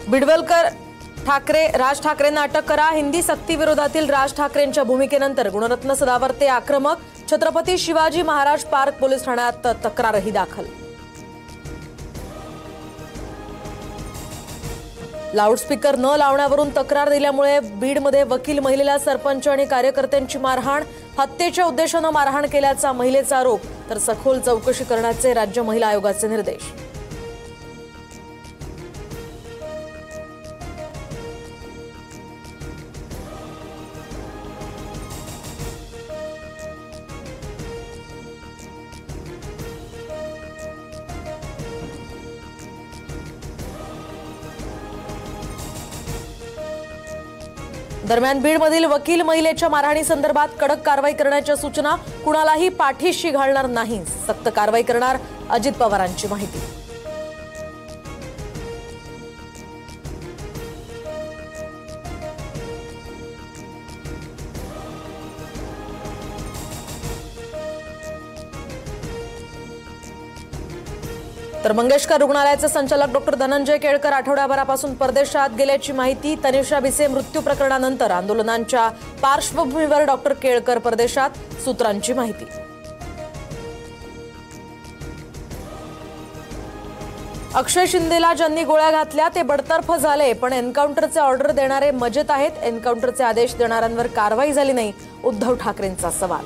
बिडवलकर राज ठाकरेंना अटक करा। हिंदी सक्ती विरोधातील राज ठाकरेंच्या भूमिकेनंतर गुणरत्न सदावर्ते आक्रमक। छत्रपती शिवाजी महाराज पार्क पोलीस ठाण्यात तक्रारही दाखल। लाऊडस्पीकर न लावण्यावरून तक्रार दिल्यामुळे बीडमध्ये वकील महिलेला सरपंच आणि कार्यकर्त्यांची मारहाण। हत्येच्या उद्देशाने मारहाण केल्याचा महिलेचा आरोप, तर सखोल चौकशी करण्याचे राज्य महिला आयोगाचे निर्देश। दरम्यान बीडमधील वकील महिलेच्या मारहाणी संदर्भात कडक कारवाई करण्याच्या सूचना। कुणालाही पाठीशी घालणार नाही, सक्त कारवाई करणार, अजित पवारांची माहिती। तर मंगेशकर रुग्णालयाचे संचालक डॉक्टर धनंजय केळकर आठवड्याभरापासून परदेशात गेल्याची माहिती। तनिषा भिसे मृत्यू प्रकरणानंतर आंदोलनांच्या पार्श्वभूमीवर डॉक्टर केळकर परदेशात, सूत्रांची माहिती। अक्षय शिंदेला ज्यांनी गोळ्या घातल्या ते बडतर्फ झाले, पण एन्काउंटरचे ऑर्डर देणारे मजेत आहेत। एन्काउंटरचे आदेश देणाऱ्यांवर कारवाई झाली नाही, उद्धव ठाकरेंचा सवाल।